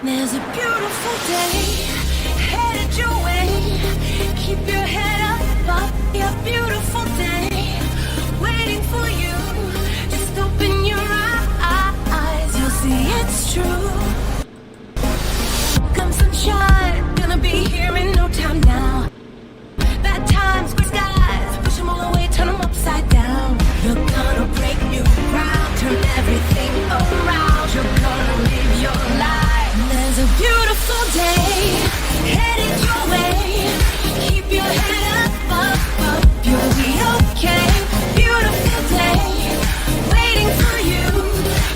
There's a beautiful day headed your way. Keep your head up, your beautiful day waiting for you. Just open your eyes, you'll see it's true. Come sunshine, gonna be here in no time now. Bad times, gray skies, push them all away, turn them upside down. You're gonna break new ground, turn everything around. You're gonna live your life. There's a beautiful day headed your way. Keep your head up, you'll be okay. Beautiful day waiting for you.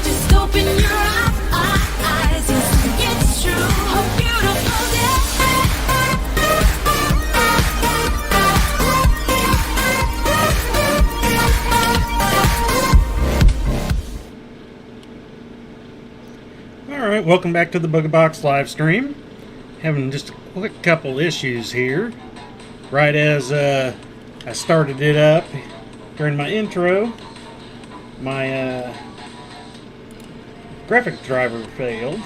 Just open your eyes, you'll see it's true. A beautiful day. Alright, welcome back to the Booga Box live stream. Having just a quick couple issues here. Right as I started it up during my intro, my graphics driver failed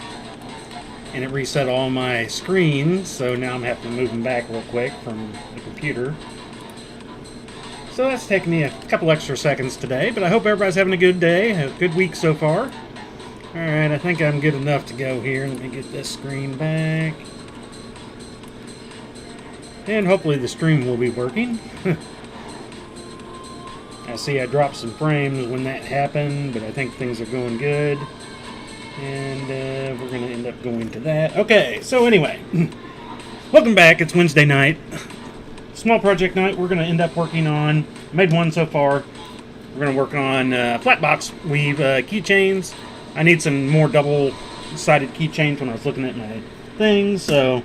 and it reset all my screens, so now I'm having to move them back real quick from the computer. So that's taken me a couple extra seconds today, but I hope everybody's having a good day, a good week so far. Alright, I think I'm good enough to go here. Let me get this screen back. And hopefully the stream will be working. I see I dropped some frames when that happened, but I think things are going good. And we're going to end up going to that. Okay, so anyway. Welcome back. It's Wednesday night. Small project night. We're going to end up working on, made one so far. We're going to work on flat box weave keychains. I need some more double-sided keychains when I was looking at my things, so,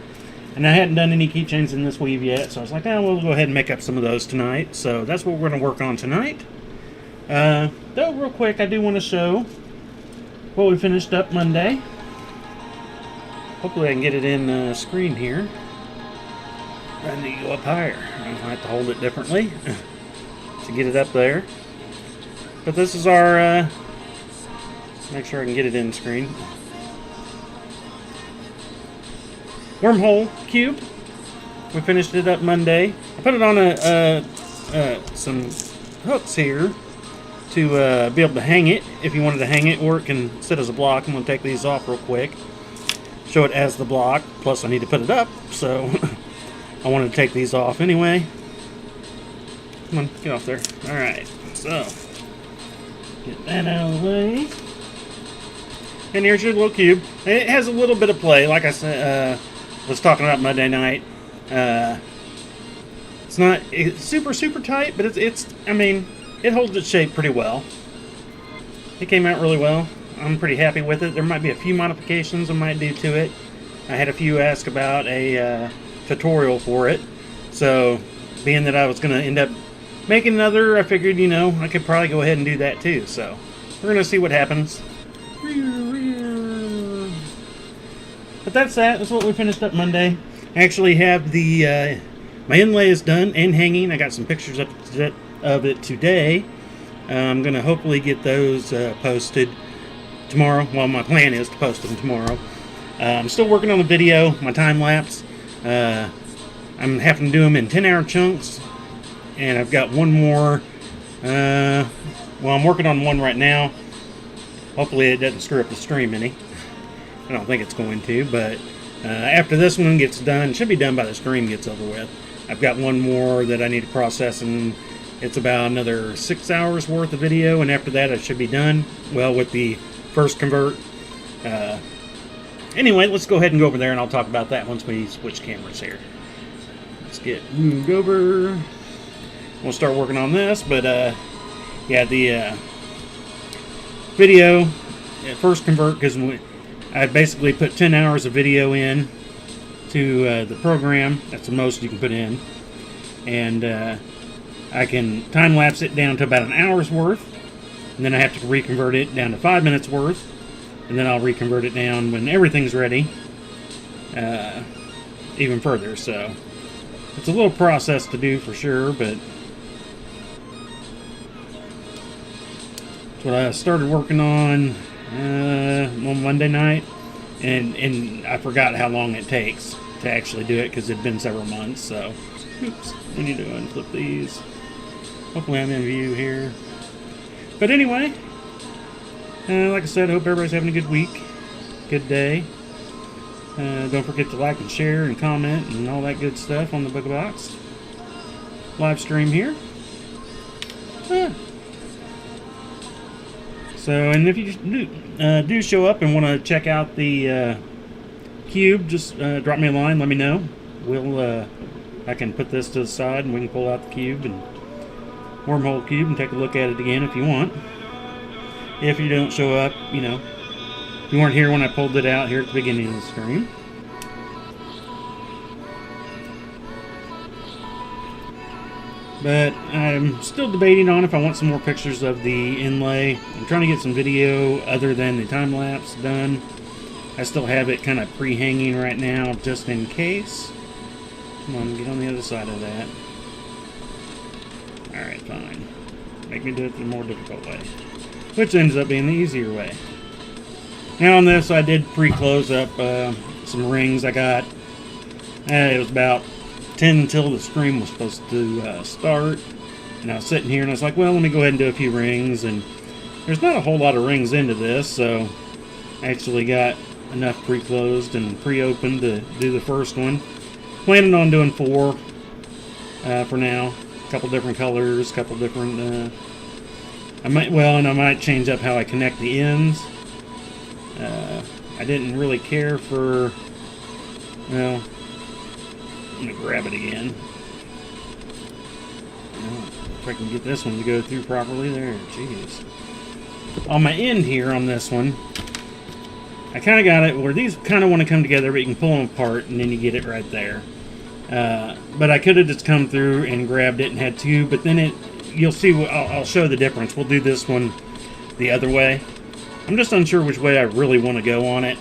and I hadn't done any keychains in this weave yet, so I was like, oh, we'll go ahead and make up some of those tonight. So that's what we're going to work on tonight. Though, real quick, I do want to show what we finished up Monday. Hopefully I can get it in screen here. I need to go up higher. I have to hold it differently to get it up there. But this is our... make sure I can get it in screen. Wormhole cube. We finished it up Monday. I put it on some hooks here to be able to hang it if you wanted to hang it, or it can sit as a block. I'm going to take these off real quick. Show it as the block. Plus I need to put it up, so I wanted to take these off anyway. Come on, get off there. Alright, so get that out of the way. And here's your little cube. It has a little bit of play, like I said, was talking about Monday night. It's not super tight, but it's. I mean, it holds its shape pretty well. It came out really well. I'm pretty happy with it. There might be a few modifications I might do to it. I had a few ask about a tutorial for it, so being that I was going to end up making another, I figured, you know, I could probably go ahead and do that too. So we're going to see what happens. But that's that. That's what we finished up Monday. I actually have the my inlay is done and hanging. I got some pictures of it today. I'm going to hopefully get those posted tomorrow. Well, my plan is to post them tomorrow. I'm still working on the video, my time lapse. I'm having to do them in 10-hour chunks, and I've got one more. Well, I'm working on one right now. Hopefully it doesn't screw up the stream any. I don't think it's going to, but after this one gets done, it should be done by the stream gets over with. I've got one more that I need to process, and it's about another 6 hours worth of video, and after that I should be done, well, with the first convert. Anyway, let's go ahead and go over there, and I'll talk about that once we switch cameras here. Let's get moved over. We'll start working on this, but yeah, the video first convert, because I basically put 10 hours of video in to the program. That's the most you can put in. And I can time-lapse it down to about an hour's worth. And then I have to reconvert it down to 5 minutes worth. And then I'll reconvert it down when everything's ready. Even further. So it's a little process to do for sure, but it's what I started working on Monday night, and I forgot how long it takes to actually do it because it'd been several months. So, oops, I need to unflip these. Hopefully I'm in view here. But anyway, like I said, I hope everybody's having a good week, good day. Don't forget to like and share and comment and all that good stuff on the Booga Box live stream here. So, and if you do show up and want to check out the cube, just drop me a line, let me know. I can put this to the side and we can pull out the cube and wormhole cube and take a look at it again if you want. If you don't show up, you know, you weren't here when I pulled it out here at the beginning of the stream. But I'm still debating on if I want some more pictures of the inlay. I'm trying to get some video other than the time-lapse done. I still have it kind of pre-hanging right now just in case. Come on, get on the other side of that. Alright, fine. Make me do it the more difficult way. Which ends up being the easier way. Now on this, I did pre-close up some rings I got. It was about 10 until the stream was supposed to start. And I was sitting here and I was like, well, let me go ahead and do a few rings. And there's not a whole lot of rings into this, so I actually got enough pre-closed and pre-opened to do the first one. Planning on doing 4 for now. A couple different colors, a couple different... I might change up how I connect the ends. I didn't really care for, well, I'm going to grab it again. If I can get this one to go through properly there, jeez. On my end here on this one, I kind of got it where these kind of want to come together, but you can pull them apart and then you get it right there. But I could have just come through and grabbed it and had 2, but then you'll see, I'll show the difference. We'll do this one the other way. I'm just unsure which way I really want to go on it.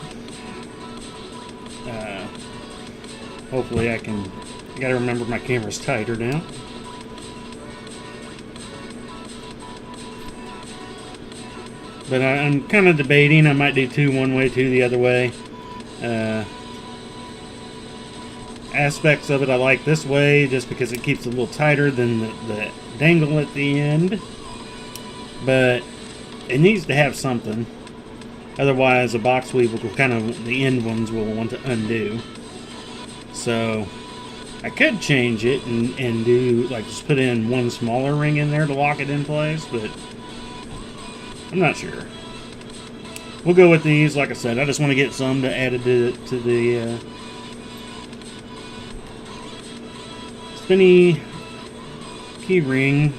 Hopefully I gotta remember my camera's tighter now. But I'm kind of debating. I might do 2 one way, 2 the other way. Aspects of it I like this way just because it keeps it a little tighter than the dangle at the end. But it needs to have something. Otherwise, a box weave will the end ones will want to undo. So I could change it and do, like, just put in 1 smaller ring in there to lock it in place, but I'm not sure. We'll go with these. Like I said, I just want to get some to add to the spinny keychain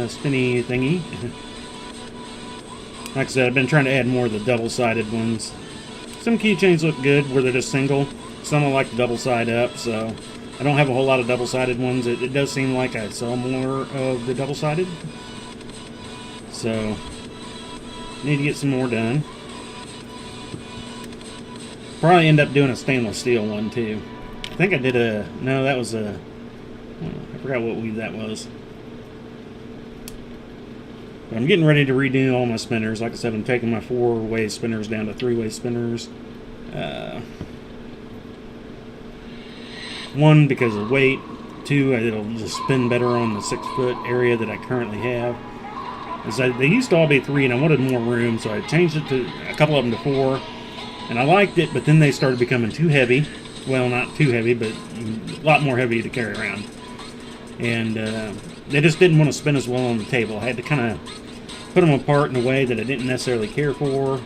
spinny thingy. Like I said, I've been trying to add more of the double-sided ones. Some keychains look good where they're just single. Some I like the double side up, so I don't have a whole lot of double-sided ones. It does seem like I sell more of the double-sided. So, need to get some more done. Probably end up doing a stainless steel one, too. I think I did no, that was I forgot what weave that was. But I'm getting ready to redo all my spinners. Like I said, I'm taking my 4-way spinners down to 3-way spinners. 1, because of weight. 2, it'll just spin better on the 6-foot area that I currently have. They used to all be 3, and I wanted more room, so I changed it to a couple of them to 4. And I liked it, but then they started becoming too heavy. Well, not too heavy, but a lot more heavy to carry around. And they just didn't want to spin as well on the table. I had to kind of put them apart in a way that I didn't necessarily care for.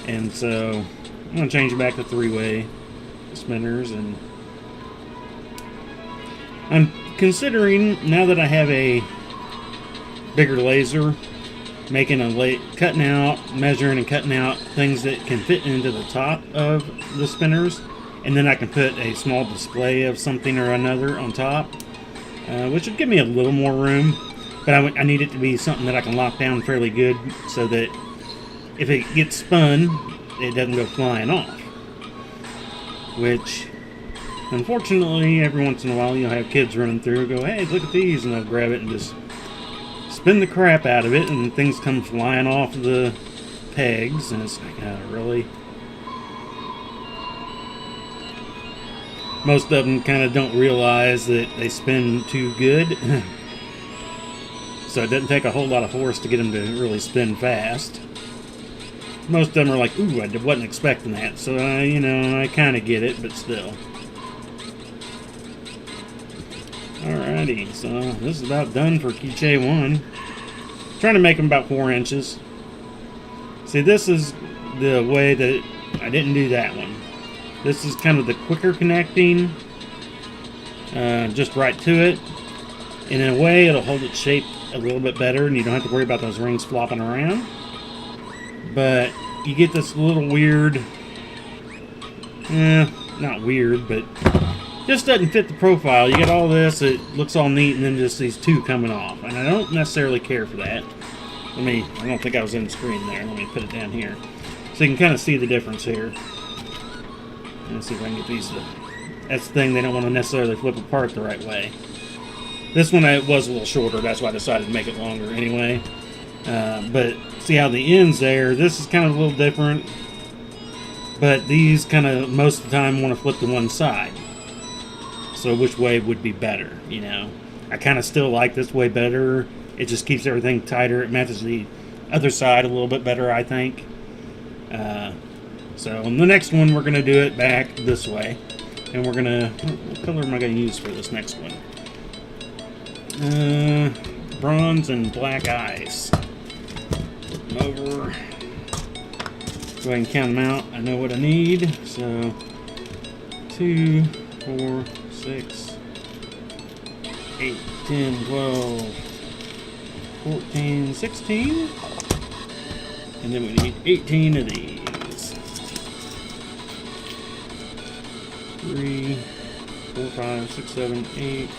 And so I'm going to change it back to 3-way spinners. And I'm considering, now that I have a bigger laser, making cutting out, measuring and cutting out things that can fit into the top of the spinners. And then I can put a small display of something or another on top, which would give me a little more room. But I need it to be something that I can lock down fairly good so that if it gets spun, it doesn't go flying off. Which, unfortunately, every once in a while you'll have kids running through and go, hey, look at these, and they'll grab it and just spin the crap out of it, and things come flying off the pegs, and it's like, really? most of them kind of don't realize that they spin too good. So it doesn't take a whole lot of force to get them to really spin fast. Most of them are like, ooh, I wasn't expecting that. So, you know, I kind of get it, but still. Alrighty, so this is about done for Quiche 1. Trying to make them about 4 inches. See, this is the way that I didn't do that one. This is kind of the quicker connecting, just right to it. And in a way, it'll hold its shape a little bit better, and you don't have to worry about those rings flopping around. But you get this little weird, not weird, but just doesn't fit the profile. You get all this, it looks all neat, and then just these two coming off. And I don't necessarily care for that. I don't think I was in the screen there. Let me put it down here. So you can kind of see the difference here. Let's see if I can get these to... That's the thing, they don't want to necessarily flip apart the right way. This one was a little shorter, that's why I decided to make it longer anyway. But see how the end's there, this is kind of a little different. But these kind of, most of the time, want to flip to one side. So which way would be better, you know? I kind of still like this way better. It just keeps everything tighter. It matches the other side a little bit better, I think. So in the next one, we're going to do it back this way. And we're going to... What color am I going to use for this next one? Bronze and black eyes. Flip them over. Go ahead and count them out. I know what I need. So 2, 4, 6, 8, 10, 12, 14, 16. And then we need 18 of these. 3, 4, 5, 6, 7, 8,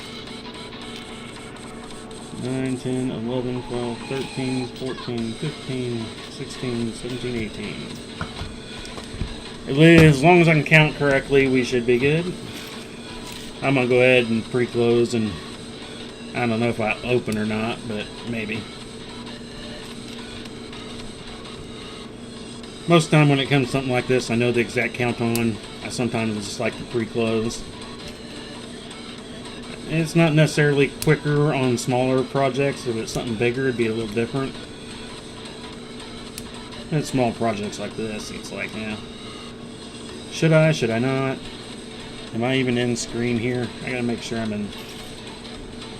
9, 10, 11, 12, 13, 14, 15, 16, 17, 18. As long as I can count correctly, we should be good. I'm going to go ahead and pre-close, and I don't know if I open or not, but maybe. Most of the time when it comes to something like this, I know the exact count on. I sometimes just like to pre-close. It's not necessarily quicker on smaller projects. If it's something bigger, it'd be a little different. And small projects like this, it's like, yeah. Should I not? Am I even in screen here? I gotta make sure I'm in.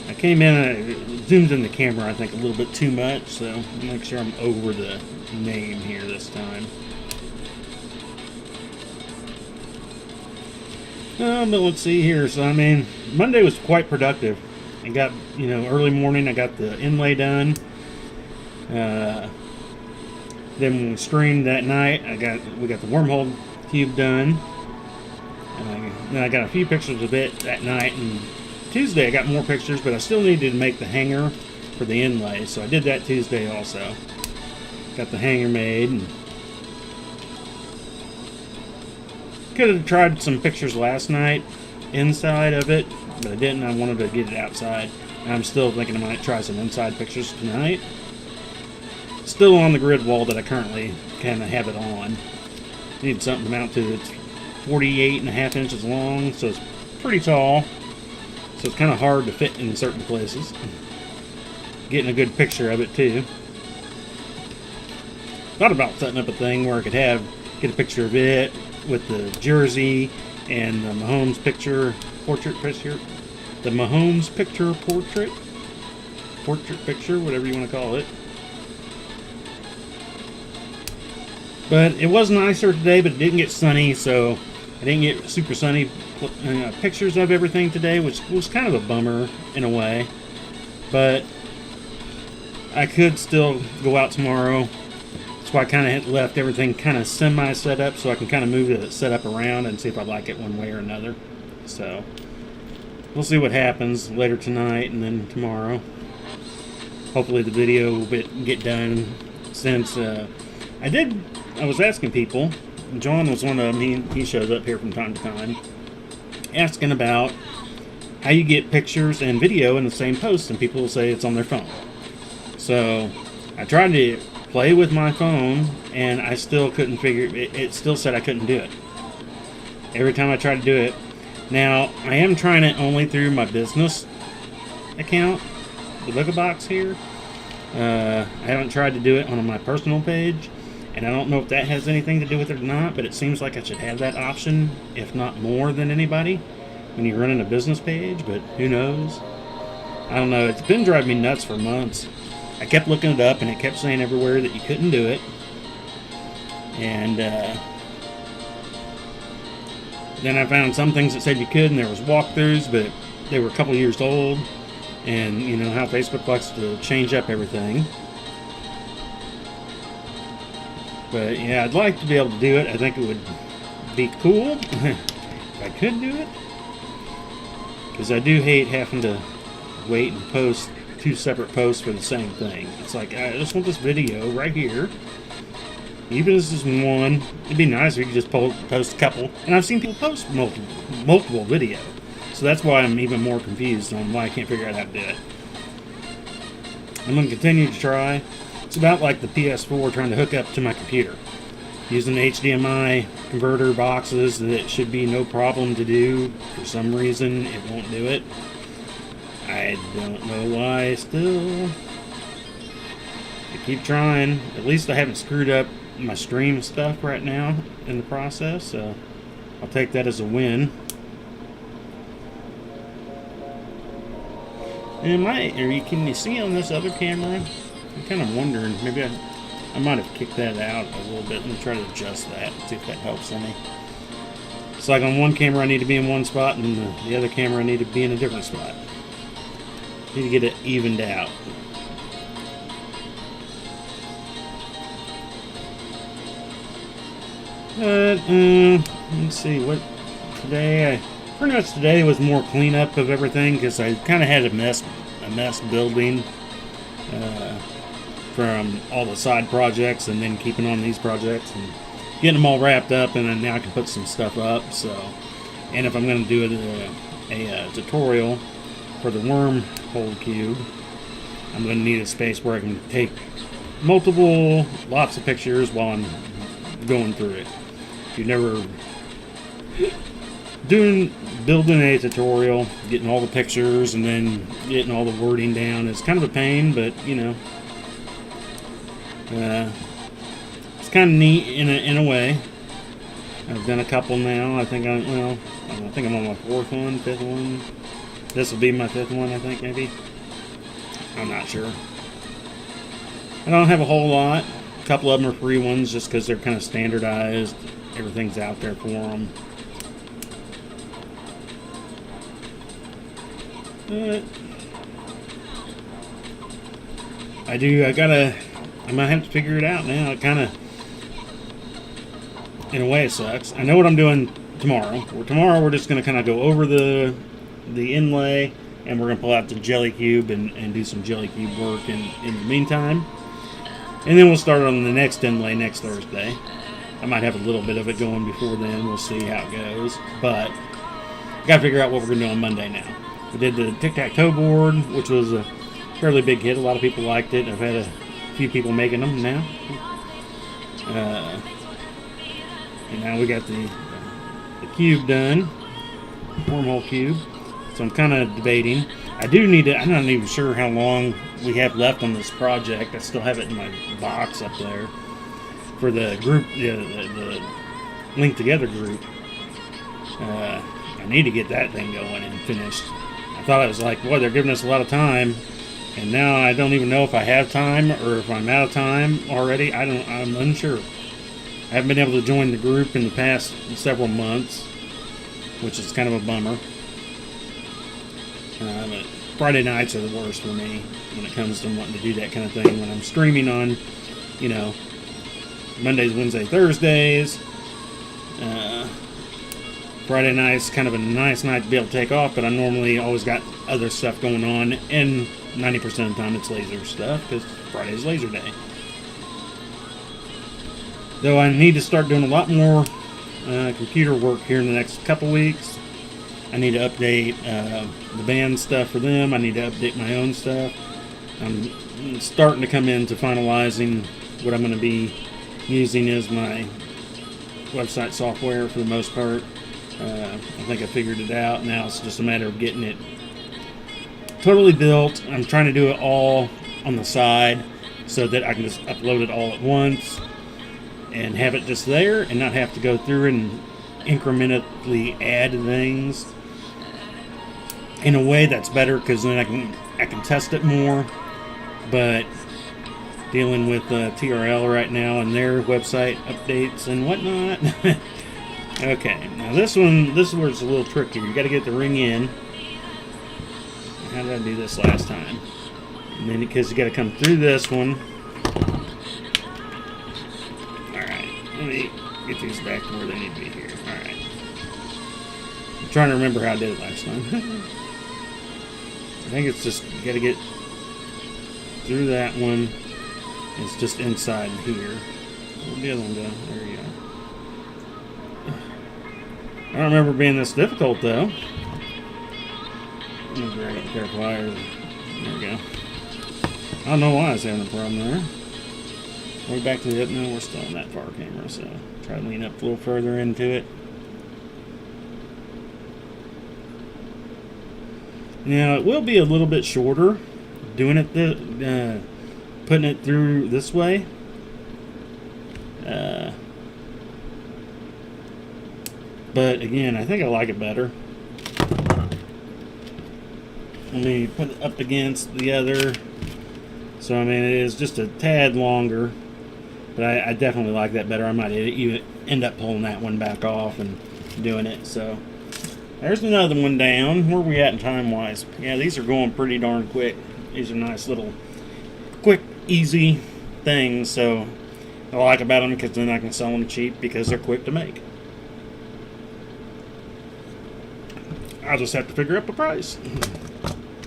I came in, it zoomed in the camera, I think, a little bit too much, so make sure I'm over the name here this time. But let's see here. So, I mean, Monday was quite productive. I got, early morning, I got the inlay done. Then when we streamed that night, we got the wormhole cube done. Then I got a few pictures of it that night, and Tuesday I got more pictures, but I still needed to make the hanger for the inlay, so I did that Tuesday also. Got the hanger made. And could have tried some pictures last night inside of it, but I didn't. I wanted to get it outside. And I'm still thinking I might try some inside pictures tonight. Still on the grid wall that I currently kind of have it on. Need something to mount to. It's 48.5 inches long, so it's pretty tall. So it's kind of hard to fit in certain places. Getting a good picture of it too. Thought about setting up a thing where I could get a picture of it with the jersey and the Mahomes portrait picture, whatever you want to call it. But it was nicer today, but it didn't get sunny, so I didn't get super sunny pictures of everything today, which was kind of a bummer in a way. But I could still go out tomorrow. That's why I kind of left everything kind of semi-set up, so I can kind of move the setup around and see if I like it one way or another. So we'll see what happens later tonight and then tomorrow. Hopefully the video will get done, since I was asking people. John was one of them. He shows up here from time to time, asking about how you get pictures and video in the same post, and people will say it's on their phone. So I tried to play with my phone, and I still couldn't figure it. It still said I couldn't do it. Every time I tried to do it, Now, I am trying it only through my business account, the Booga box here. I haven't tried to do it on my personal page, and I don't know if that has anything to do with it or not, but it seems like I should have that option, if not more than anybody, when you're running a business page, but who knows? I don't know. It's been driving me nuts for months. I kept looking it up, and it kept saying everywhere that you couldn't do it. And then I found some things that said you could, and there was walkthroughs, but they were a couple years old. And you know how Facebook likes to change up everything. But yeah, I'd like to be able to do it. I think it would be cool if I could do it. Because I do hate having to wait and post 2 separate posts for the same thing. It's like, I just want this video right here. Even if this is one, it'd be nice if you could just post a couple. And I've seen people post multiple videos. So that's why I'm even more confused on why I can't figure out how to do it. I'm going to continue to try. It's about like the PS4 trying to hook up to my computer. Using HDMI converter boxes that should be no problem to do. For some reason, it won't do it. I don't know why still. I keep trying. At least I haven't screwed up my stream stuff right now in the process. So I'll take that as a win. And can you see on this other camera? I'm kind of wondering, maybe I might have kicked that out a little bit. Let me try to adjust that, see if that helps any. It's like on one camera I need to be in one spot, and the other camera I need to be in a different spot. Need to get it evened out. But, let's see, what today pretty much today was more cleanup of everything, because I kind of had a mess building from all the side projects, and then keeping on these projects and getting them all wrapped up, and then now I can put some stuff up. So, and if I'm going to do a tutorial for the wormhole cube, I'm going to need a space where I can take lots of pictures while I'm going through it. If you've never building a tutorial, getting all the pictures, and then getting all the wording down is kind of a pain, but you know, it's kind of neat in a way. I've done a couple now. I think I'm on my 4th one, 5th one. This will be my 5th one, I think, maybe. I'm not sure. I don't have a whole lot. A couple of them are free ones, just because they're kind of standardized. Everything's out there for them. But I might have to figure it out now. It kind of, in a way, it sucks. I know what I'm doing tomorrow. Tomorrow we're just going to kind of go over the inlay, and we're going to pull out the jelly cube and do some jelly cube work in the meantime. And then we'll start on the next inlay next Thursday. I might have a little bit of it going before then. We'll see how it goes. But got to figure out what we're going to do on Monday now. We did the tic-tac-toe board, which was a fairly big hit. A lot of people liked it. I've had a few people making them now. And now we got the cube done, wormhole cube. So I'm kind of debating. I'm not even sure how long we have left on this project. I still have it in my box up there for the group, the Link Together group. I need to get that thing going and finished. I thought it was like, boy, they're giving us a lot of time, and now I don't even know if I have time or if I'm out of time already. I'm unsure. I haven't been able to join the group in the past several months, which is kind of a bummer. But Friday nights are the worst for me when it comes to wanting to do that kind of thing. When I'm streaming on, Mondays, Wednesdays, Thursdays. Friday night's kind of a nice night to be able to take off, but I normally always got other stuff going on, and 90% of the time it's laser stuff, because Friday's laser day. Though I need to start doing a lot more computer work here in the next couple weeks. I need to update the band stuff for them. I need to update my own stuff. I'm starting to come into finalizing what I'm going to be using as my website software for the most part. I think I figured it out. Now it's just a matter of getting it totally built. I'm trying to do it all on the side so that I can just upload it all at once and have it just there and not have to go through and incrementally add things. In a way, that's better because then I can test it more. But dealing with TRL right now and their website updates and whatnot. Okay, now this is where it's a little trickier. You got to get the ring in. How did I do this last time? And then because you got to come through this one. All right, let me get these back to where they need to be here. All right, I'm trying to remember how I did it last time. I think it's just you got to get through that one. It's just inside here. Where'd the other one go? There you go. I don't remember being this difficult though. Let me drag up a pair of pliers. There we go. I don't know why I was having a problem there. We're back to the no, we're still on that far camera, so try to lean up a little further into it. Now it will be a little bit shorter doing it putting it through this way. But again, I think I like it better. Let me put it up against the other. So I mean, it is just a tad longer, but I definitely like that better. I might even end up pulling that one back off and doing it. So there's another one down. Where are we at in time wise? Yeah, these are going pretty darn quick. These are nice little quick, easy things. So I like about them because then I can sell them cheap because they're quick to make. I'll just have to figure up a price.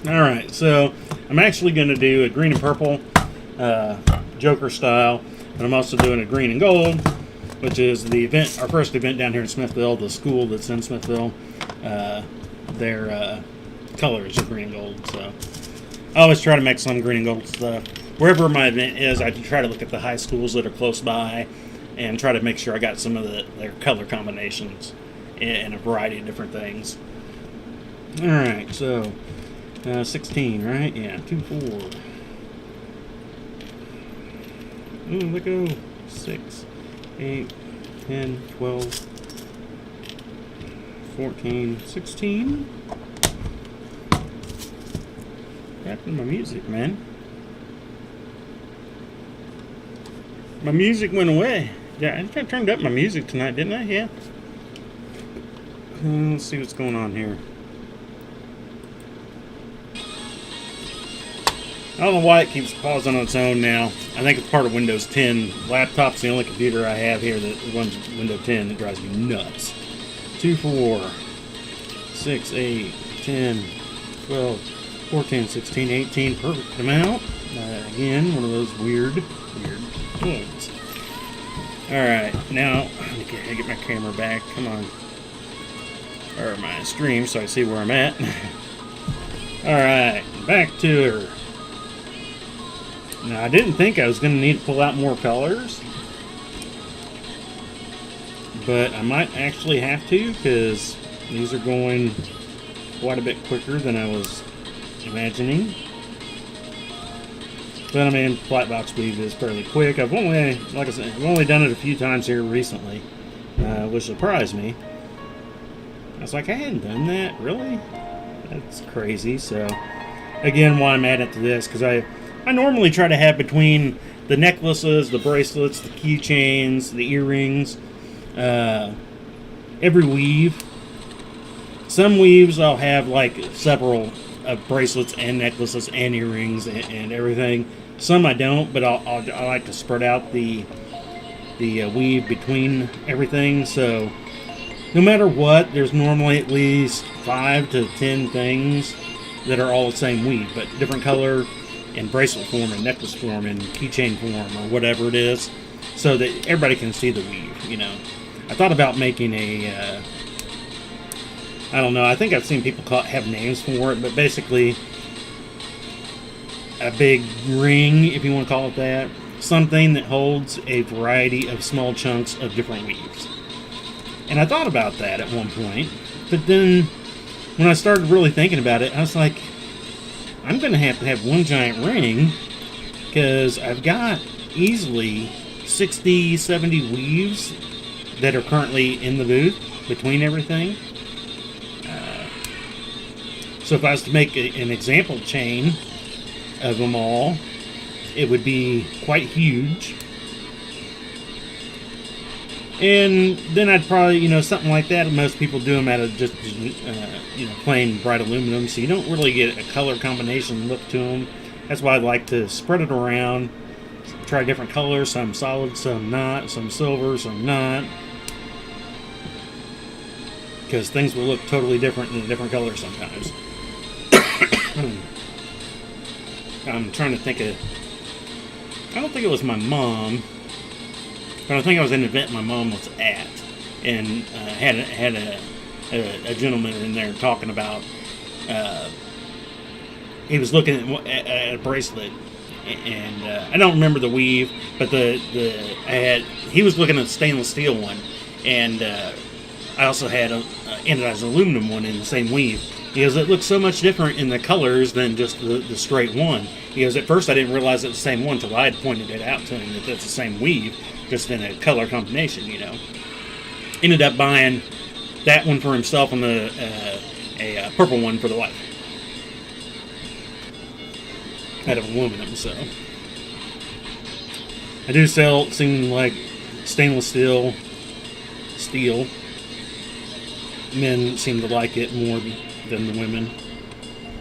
Alright, so I'm actually going to do a green and purple Joker style, but I'm also doing a green and gold, which is the event, our first event down here in Smithville, the school that's in Smithville. Their colors are green and gold, so I always try to make some green and gold stuff. Wherever my event is, I try to look at the high schools that are close by and try to make sure I got some of their color combinations in a variety of different things. Alright, so 16, right? Yeah, 2, 4. Ooh, look go. 6, 8, 10, 12, 14, 16. What happened to my music, man? My music went away. Yeah, I think I turned up my music tonight, didn't I? Yeah. Let's see what's going on here. I don't know why it keeps pausing on its own now. I think it's part of Windows 10. Laptop's the only computer I have here that runs Windows 10 that drives me nuts. 2, 4, 6, 8, 10, 12, 14, 16, 18. Perfect amount. Again, one of those weird points. Alright, now, I get my camera back. Come on. Or my stream so I see where I'm at. Alright, back to her. Now, I didn't think I was going to need to pull out more colors, but I might actually have to because these are going quite a bit quicker than I was imagining. But I mean, flat box weave is fairly quick. I've only, like I said, I've only done it a few times here recently, which surprised me. I was like, I hadn't done that, really? That's crazy. So, again, why I'm adding to this, because I normally try to have between the necklaces, the bracelets, the keychains, the earrings, every weave. Some weaves I'll have like several bracelets and necklaces and earrings and everything. Some I don't, but I like to spread out the weave between everything. So no matter what, there's normally at least 5 to 10 things that are all the same weave, but different color in bracelet form and necklace form and keychain form or whatever it is, so that everybody can see the weave, you know. I thought about making a, I don't know, I think I've seen people have names for it, but basically a big ring, if you want to call it that, something that holds a variety of small chunks of different weaves. And I thought about that at one point, but then when I started really thinking about it, I was like, I'm going to have one giant ring, because I've got easily 60, 70 weaves that are currently in the booth between everything. So if I was to make an example chain of them all, it would be quite huge. And then I'd probably, something like that. Most people do them out of just, plain bright aluminum, so you don't really get a color combination look to them. That's why I like to spread it around, try different colors, some solid, some not, some silver, some not. Because things will look totally different in a different color sometimes. I'm trying to think of... I don't think it was my mom, but I think I was in an event my mom was at, and had a gentleman in there talking about... he was looking at a bracelet, and I don't remember the weave, but he was looking at a stainless steel one, and I also had a anodized aluminum one in the same weave. He goes, it looks so much different in the colors than just the straight one. He goes, at first I didn't realize it was the same one until I had pointed it out to him that that's the same weave, just in a color combination, Ended up buying that one for himself and a purple one for the wife. Out of aluminum, so. I do seem like stainless steel. Men seem to like it more than the women.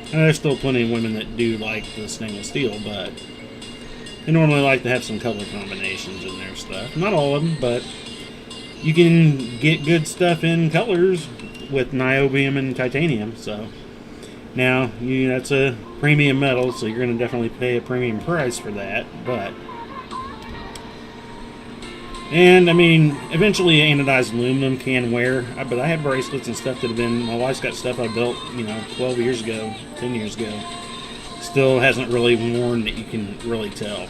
And there's still plenty of women that do like the stainless steel, but they normally like to have some color combinations in their stuff. Not all of them, but you can get good stuff in colors with niobium and titanium. So now that's a premium metal, so you're going to definitely pay a premium price for that. And, eventually anodized aluminum can wear, but I have bracelets and stuff that have been, my wife's got stuff I built, 12 years ago, 10 years ago. Still hasn't really worn that you can really tell,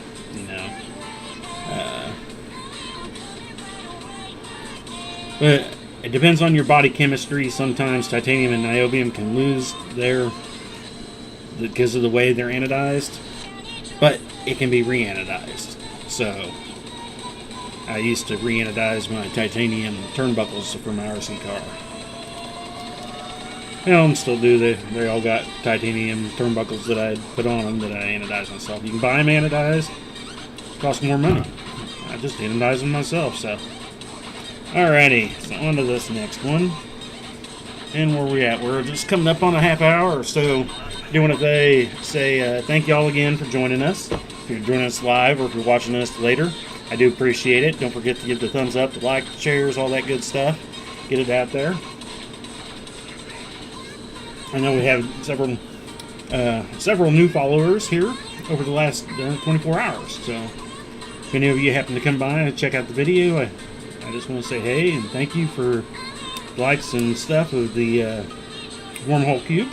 But it depends on your body chemistry. Sometimes titanium and niobium can lose because of the way they're anodized, but it can be re-anodized. So I used to re-anodize my titanium turnbuckles for my RC car. And still do. They all got titanium turnbuckles that I put on them that I anodize myself. You can buy them anodized. Cost more money. I just anodize them myself, so. Alrighty, so on to this next one. And where we at? We're just coming up on a half hour or so. I do want to say thank y'all again for joining us. If you're joining us live or if you're watching us later, I do appreciate it. Don't forget to give the thumbs up, the like, the shares, all that good stuff. Get it out there. I know we have several new followers here over the last 24 hours. So if any of you happen to come by and check out the video, I just want to say hey and thank you for likes and stuff of the wormhole cube.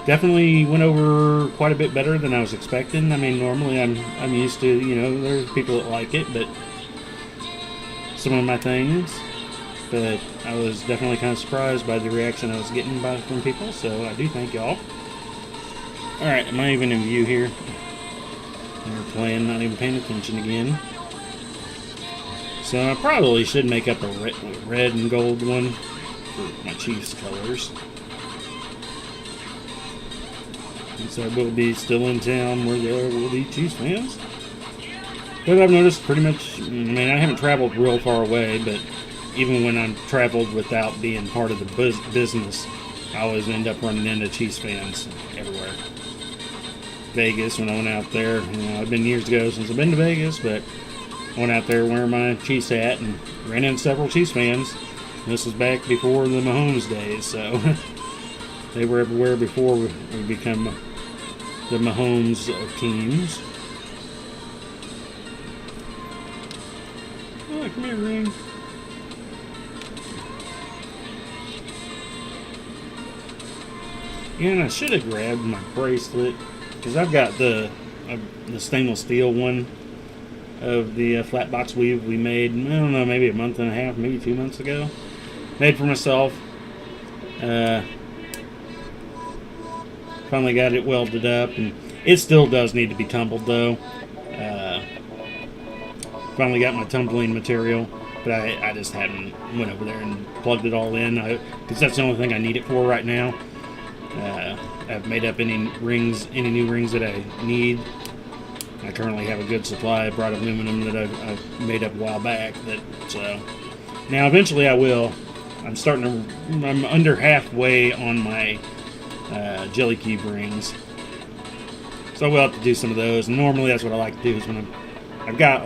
Definitely went over quite a bit better than I was expecting. Normally I'm used to, there's people that like it, but some of my things. But I was definitely kind of surprised by the reaction I was getting from people, so I do thank y'all. Alright, I'm not even in view here. They're playing, not even paying attention again. So I probably should make up a red and gold one for my Chiefs colors. Since I will be still in town where there will be Chiefs fans. But I've noticed pretty much, I haven't traveled real far away, but even when I've traveled without being part of the business, I always end up running into Chiefs fans everywhere. Vegas, when I went out there, it's been years ago since I've been to Vegas, but I went out there wearing my Chiefs hat and ran into several Chiefs fans. This was back before the Mahomes days, so they were everywhere before we become the Mahomes teams. Oh, come here, Ring. And I should have grabbed my bracelet because I've got the stainless steel one. of the flat box weave we made, I don't know, maybe a month and a half, maybe 2 months ago. Made for myself. Finally got it welded up, and it still does need to be tumbled though. Finally got my tumbling material, but I just hadn't went over there and plugged it all in, because that's the only thing I need it for right now. I've made up any new rings that I need. I currently have a good supply of bright aluminum that I've made up a while back. Now eventually I will. I'm under halfway on my jelly cube rings, so I will have to do some of those. And normally that's what I like to do, is when I've got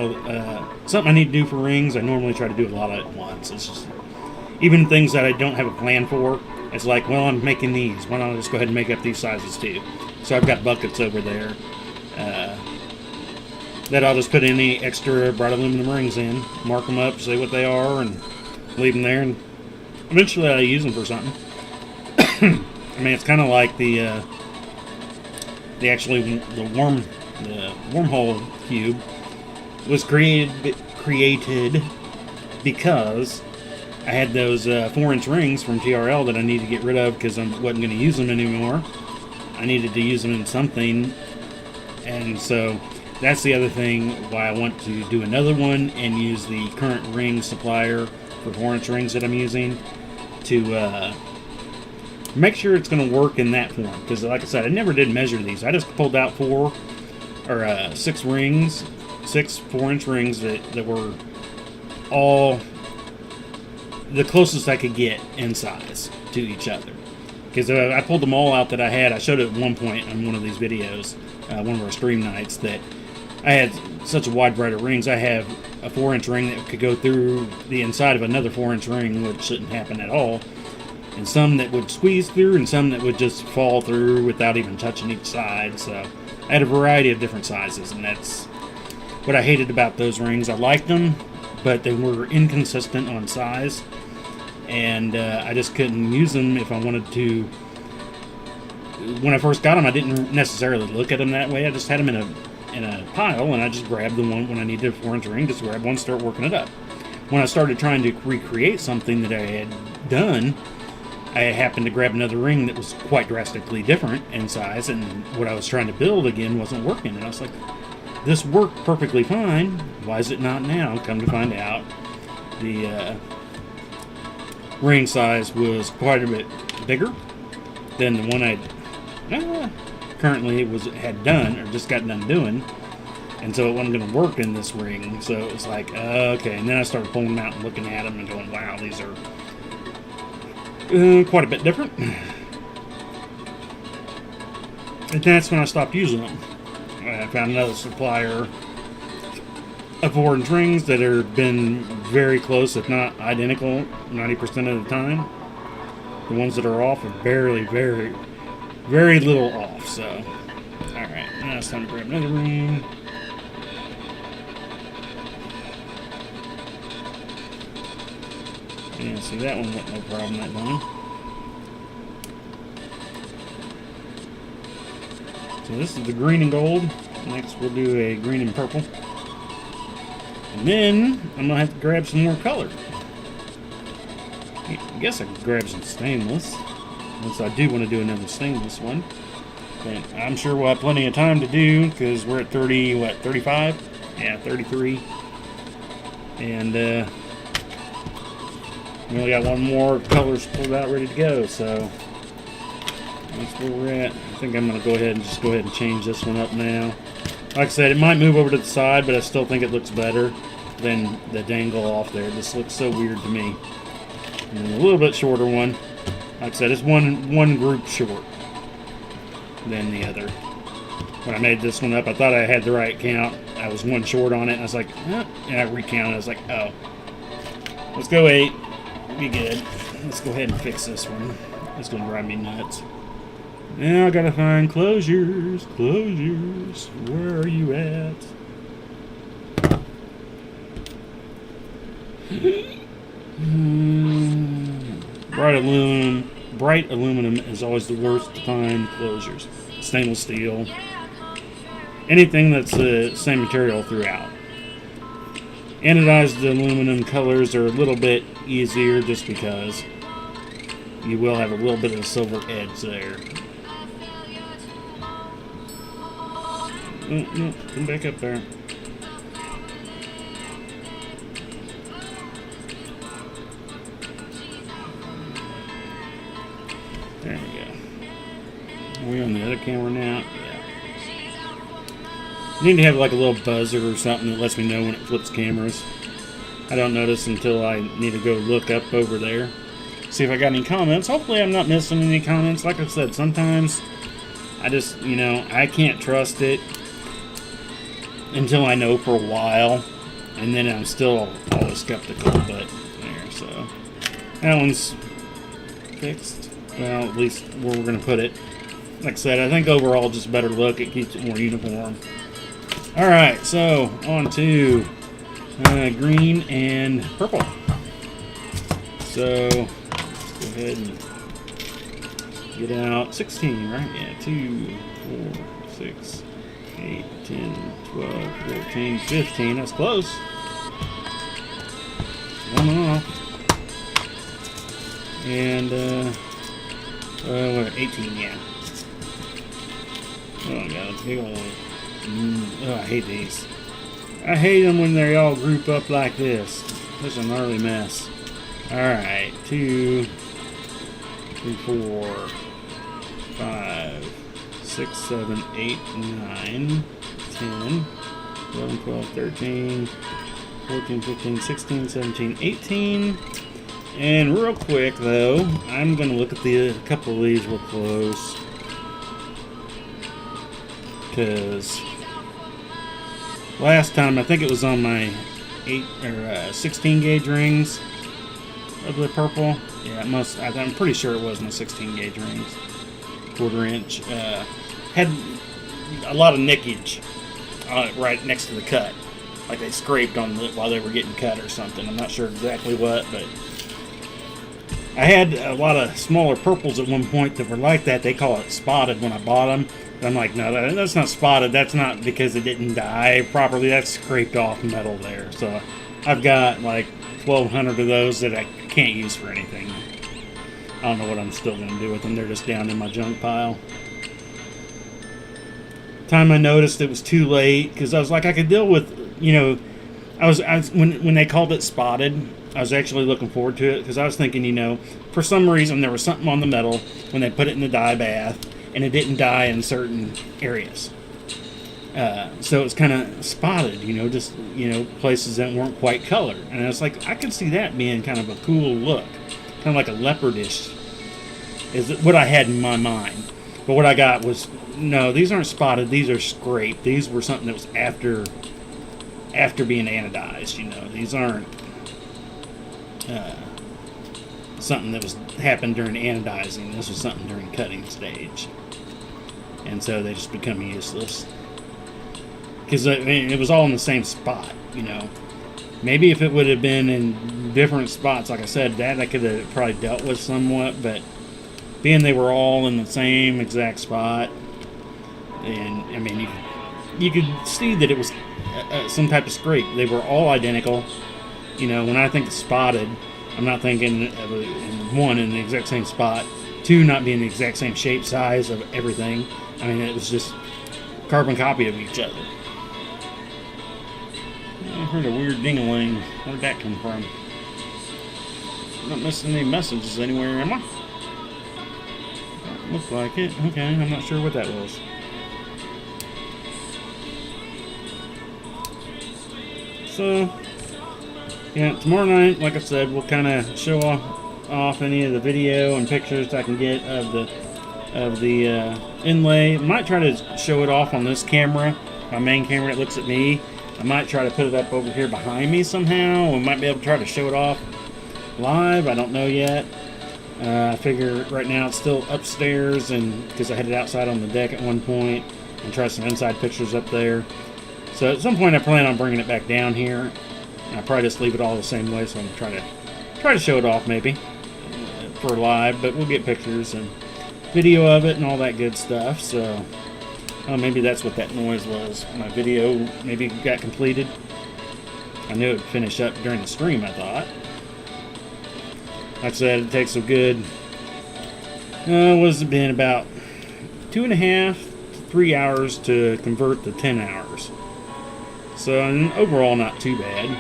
something I need to do for rings, I normally try to do a lot at once. It's just, even things that I don't have a plan for, it's like, well, I'm making these, why don't I just go ahead and make up these sizes too? So I've got buckets over there that I'll just put any extra bright aluminum rings in, mark them up, say what they are, and leave them there, and eventually I'll use them for something. I mean, it's kind of like the wormhole cube was created because I had those 4-inch rings from TRL that I needed to get rid of because I wasn't going to use them anymore. I needed to use them in something, and so that's the other thing why I want to do another one and use the current ring supplier for 4-inch rings that I'm using to make sure it's going to work in that form. Because like I said, I never did measure these. I just pulled out 6 rings, 6 4-inch rings that were all the closest I could get in size to each other. Because I pulled them all out that I had. I showed it at one point on one of these videos, one of our stream nights, that I had such a wide variety of rings. I have a 4-inch ring that could go through the inside of another 4-inch ring, which shouldn't happen at all. And some that would squeeze through, and some that would just fall through without even touching each side. So I had a variety of different sizes, and that's what I hated about those rings. I liked them, but they were inconsistent on size, and I just couldn't use them if I wanted to. When I first got them, I didn't necessarily look at them that way. I just had them in a pile, and I just grabbed the one when I needed a 4-inch ring, just grab one, start working it up. When I started trying to recreate something that I had done, I happened to grab another ring that was quite drastically different in size, and what I was trying to build again wasn't working. And I was like, this worked perfectly fine. Why is it not now? Come to find out, the ring size was quite a bit bigger than the one I currently had done, or just got done doing. And so it wasn't going to work in this ring. So it was like, okay. And then I started pulling them out and looking at them and going, wow, these are quite a bit different. And that's when I stopped using them. I found another supplier of 4-inch rings that have been very close, if not identical, 90% of the time. The ones that are off are very, very, very little off. So, alright, now it's time to grab another ring. Yeah, see, that one wasn't no problem that time. So this is the green and gold. Next we'll do a green and purple. And then I'm going to have to grab some more color. I guess I could grab some stainless, since I do want to do another stainless one. But I'm sure we'll have plenty of time to do, because we're at 35? Yeah, 33. And we only got one more colors pulled out ready to go, so that's where we're at. I think I'm going to go ahead and change this one up now. Like I said, it might move over to the side, but I still think it looks better than the dangle off there. This looks so weird to me. And then a little bit shorter one. Like I said, it's one group short than the other. When I made this one up, I thought I had the right count. I was one short on it, and I was like, and I recounted. I was like, oh, let's go 8. Be good. Let's go ahead and fix this one. It's going to drive me nuts. Now I gotta find closures. Closures. Where are you at? Bright aluminum is always the worst to find closures. Stainless steel. Anything that's the same material throughout. Anodized aluminum colors are a little bit easier just because you will have a little bit of a silver edge there. Oh, no, come back up there. There we go. Are we on the other camera now? Yeah. You need to have like a little buzzer or something that lets me know when it flips cameras. I don't notice until I need to go look up over there. See if I got any comments. Hopefully I'm not missing any comments. Like I said, sometimes I just, you know, I can't trust it until I know for a while. And then I'm still always skeptical. But there, so that one's fixed. Well, at least where we're going to put it. Like I said, I think overall just a better look. It keeps it more uniform. Alright, so on to green and purple. So let's go ahead and get out 16, right? Yeah, 2, 4, 6, 8, 10, 12, 14, 15. That's close. One off. And, what, 18, yeah. Oh, God, big old. Oh, I hate these. I hate them when they all group up like this. This is a gnarly mess. Alright, 2, 3, 4, 5, 6, 7, 8, 9, 10, 11, 12, 13, 14, 15, 16, 17, 18. And real quick, though, I'm going to look at a couple of these real close. Because last time, I think it was on my 16 gauge rings of the purple. Yeah, it must. I'm pretty sure it was my 16 gauge rings. 1/4 inch. Had a lot of nickage right next to the cut. Like they scraped on it while they were getting cut or something. I'm not sure exactly what, but I had a lot of smaller purples at one point that were like that. They call it spotted when I bought them. I'm like, no, that's not spotted. That's not because it didn't dye properly. That's scraped off metal there. So I've got like 1,200 of those that I can't use for anything. I don't know what I'm still going to do with them. They're just down in my junk pile. Time I noticed it was too late because I was like, I could deal with, you know, I was when they called it spotted, I was actually looking forward to it because I was thinking, you know, for some reason there was something on the metal when they put it in the dye bath and it didn't dye in certain areas. So it was kind of spotted, you know, just, you know, places that weren't quite colored. And I was like, I could see that being kind of a cool look. Kind of like a leopardish is what I had in my mind. But what I got was, no, these aren't spotted. These are scraped. These were something that was after being anodized, you know. These aren't something that was happened during anodizing. This was something during cutting stage. And so they just become useless. Because I mean, it was all in the same spot, you know. Maybe if it would have been in different spots, like I said, that I could have probably dealt with somewhat. But being they were all in the same exact spot, and I mean, you could see that it was some type of scrape. They were all identical. You know, when I think of spotted, I'm not thinking of one in the exact same spot, two not being the exact same shape, size of everything. I mean, it was just carbon copy of each other. I heard a weird ding-a-ling. Where did that come from? Not missing any messages anywhere, am I? Looks like it. Okay, I'm not sure what that was. So, yeah, tomorrow night, like I said, we'll kind of show off any of the video and pictures I can get of the inlay. I might try to show it off on this camera, my main camera that looks at me. I might try to put it up over here behind me somehow. We might be able to try to show it off live. I don't know yet. I figure right now it's still upstairs, and because I had it outside on the deck at one point, and try some inside pictures up there. So at some point I plan on bringing it back down here. I'll probably just leave it all the same way, so I'm try to show it off maybe for live, but we'll get pictures and video of it and all that good stuff. So maybe that's what that noise was. My video maybe got completed. I knew it would finish up during the stream, I thought. Like I said, it takes a good, what has it been, about 2.5 to 3 hours to convert to 10 hours. So overall, not too bad.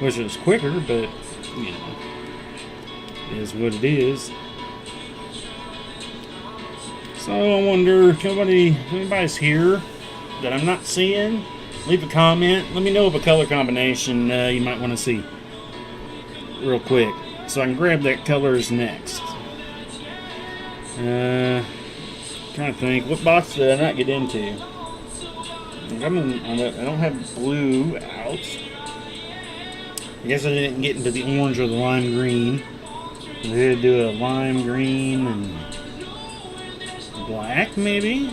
Wish it was quicker, but, you know, it is what it is. So I wonder if anybody's here that I'm not seeing, leave a comment. Let me know of a color combination you might want to see real quick, so I can grab that colors next. Trying to think, what box did I not get into? I don't have blue out. I guess I didn't get into the orange or the lime green. I did do a lime green and black, maybe.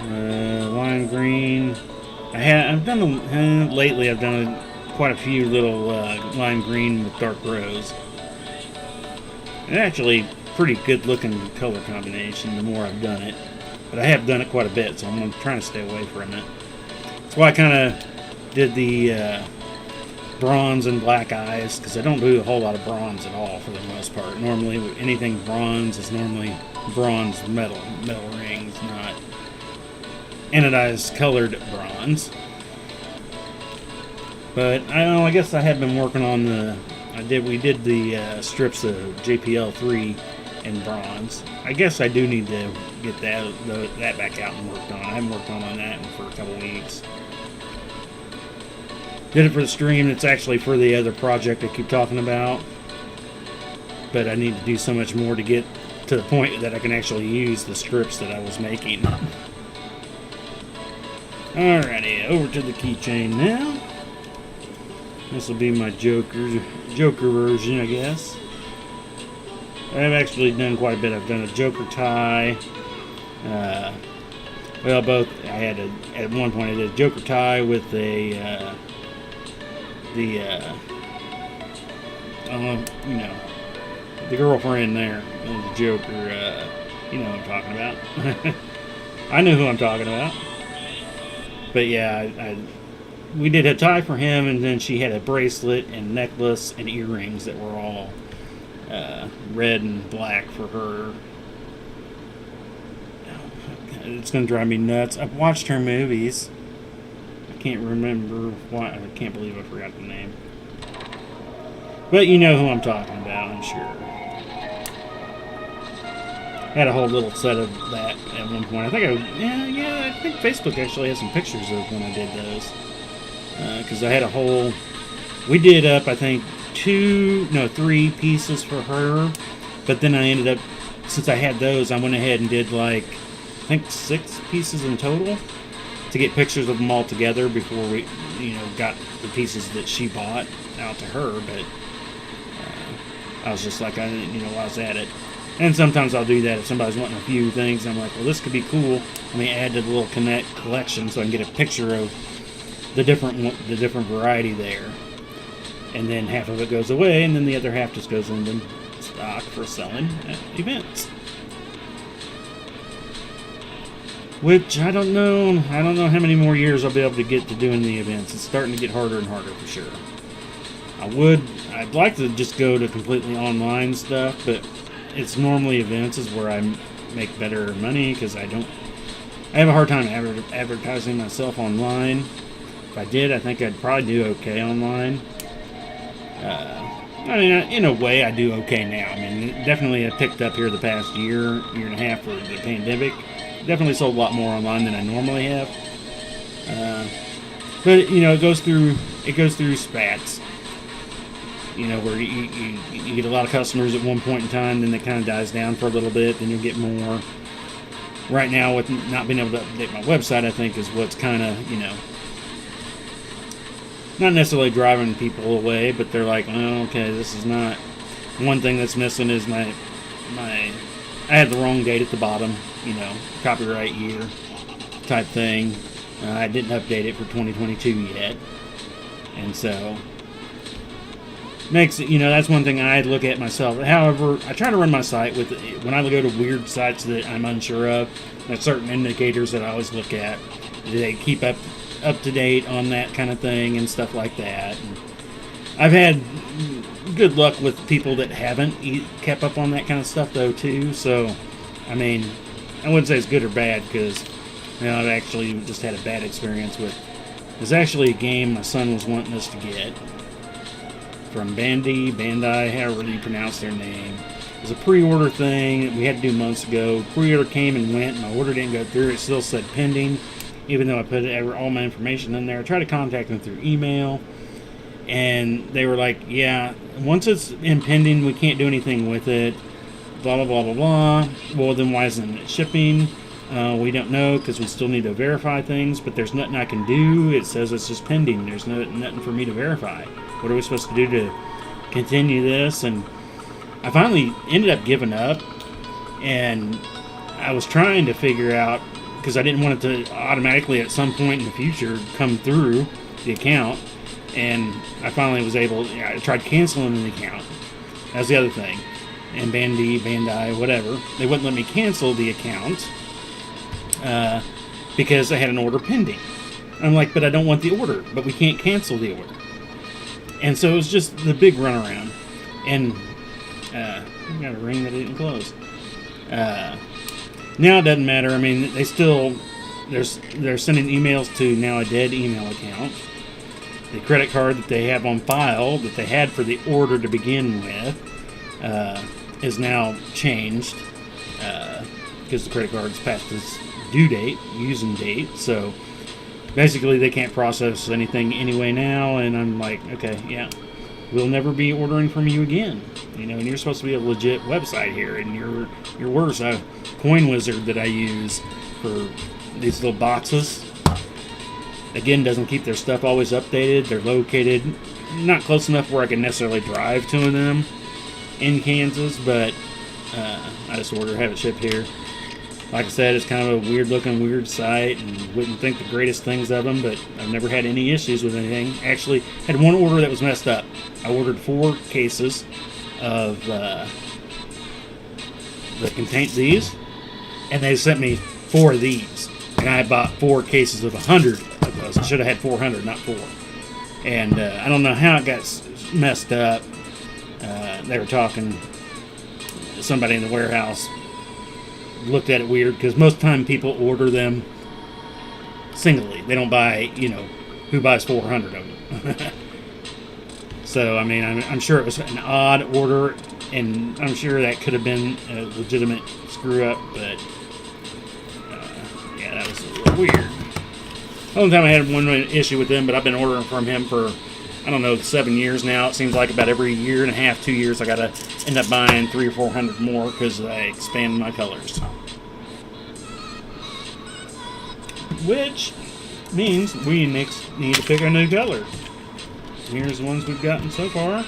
Lime green. I've done lately. I've done quite a few little lime green with dark rose. And actually, pretty good looking color combination. The more I've done it, but I have done it quite a bit, so I'm trying to stay away from it. That's why I kind of did the bronze and black eyes, because I don't do a whole lot of bronze at all for the most part. Normally, anything bronze is normally bronze metal rings, not anodized colored bronze. But I guess I have been working on we did the strips of JPL 3 in bronze. I guess I do need to get that back out and worked on. I haven't worked on that for a couple weeks. Did it for the stream. It's actually for the other project I keep talking about. But I need to do so much more to get to the point that I can actually use the strips that I was making. Alrighty, over to the keychain now. This will be my Joker version, I guess. I've actually done quite a bit. I've done a Joker tie. Both. At one point I did a Joker tie with the girlfriend there, the Joker. You know what I'm talking about. I know who I'm talking about. But yeah, we did a tie for him, and then she had a bracelet and necklace and earrings that were all red and black for her. It's going to drive me nuts. I've watched her movies. I can't remember why. I can't believe I forgot the name. But you know who I'm talking about, I'm sure. Had a whole little set of that at one point. I think Facebook actually has some pictures of when I did those. Because I had a whole... We did up, I think, 3 pieces for her. But then I ended up, since I had those, I went ahead and did I think 6 pieces in total to get pictures of them all together before we, got the pieces that she bought out to her. But I was just like, while I was at it. And sometimes I'll do that if somebody's wanting a few things. I'm like, well, this could be cool. Let me add to the little collection so I can get a picture of the different variety there. And then half of it goes away, and then the other half just goes into stock for selling at events. Which I don't know how many more years I'll be able to get to doing the events. It's starting to get harder and harder for sure. I'd like to just go to completely online stuff, but it's normally events is where I make better money, because I have a hard time advertising myself online. If I did, I think I'd probably do okay online. In a way, I do okay now. Definitely I picked up here the past year and a half for the pandemic. Definitely sold a lot more online than I normally have. But it goes through spats. Where you get a lot of customers at one point in time, then it kind of dies down for a little bit, then you'll get more. Right now, with not being able to update my website, I think is what's kind of, not necessarily driving people away, but they're like, oh, okay, this is not. One thing that's missing is I had the wrong date at the bottom, copyright year type thing. I didn't update it for 2022 yet, and so makes it, that's one thing I look at myself. However, I try to run my site with, when I go to weird sites that I'm unsure of, there's certain indicators that I always look at. Do they keep up to date on that kind of thing and stuff like that? And I've had good luck with people that haven't kept up on that kind of stuff, though, too. So, I mean, I wouldn't say it's good or bad, because I've actually just had a bad experience with. There's actually a game my son was wanting us to get from Bandai, however you pronounce their name. It was a pre-order thing that we had to do months ago. Pre-order came and went. My order didn't go through. It still said pending, even though I put all my information in there. I tried to contact them through email, and they were like, yeah, once it's in pending, we can't do anything with it, blah, blah, blah, blah, blah. Well, then why isn't it shipping? We don't know, because we still need to verify things, but there's nothing I can do. It says it's just pending. There's nothing for me to verify. What are we supposed to do to continue this? And I finally ended up giving up, and I was trying to figure out, because I didn't want it to automatically at some point in the future come through the account, and I finally was able. I tried canceling the account. That's the other thing. And Bandai, whatever, they wouldn't let me cancel the account because I had an order pending. I'm like, but I don't want the order, but we can't cancel the order. And so it was just the big runaround. And I got a ring that didn't close. Now it doesn't matter. I mean, they're sending emails to now a dead email account. The credit card that they have on file that they had for the order to begin with is now changed because the credit card's past its due date, using date. So basically, they can't process anything anyway now. And I'm like, okay, yeah, we'll never be ordering from you again. And you're supposed to be a legit website here, and you're worse. A Coin Wizard that I use for these little boxes, again, doesn't keep their stuff always updated. They're located not close enough where I can necessarily drive to them in Kansas, but I just have it shipped here. Like I said, it's kind of a weird site, and wouldn't think the greatest things of them, but I've never had any issues with anything. Actually, had one order that was messed up. I ordered 4 cases of that contained these, and they sent me 4 of these, and I bought 4 cases of 100 of those. I should have had 400, not 4. And I don't know how it got messed up. They were talking, somebody in the warehouse looked at it weird, because most time people order them singly. They don't buy, who buys 400 of them? So, I mean, I'm sure it was an odd order, and I'm sure that could have been a legitimate screw-up, but, yeah, that was a little weird. The only time I had one issue with them, but I've been ordering from him for, 7 years now. It seems like about every year and a half, 2 years, I got to end up buying 300 or 400 more because I expand my colors. Which means we next need to pick a new color. Here's the ones we've gotten so far.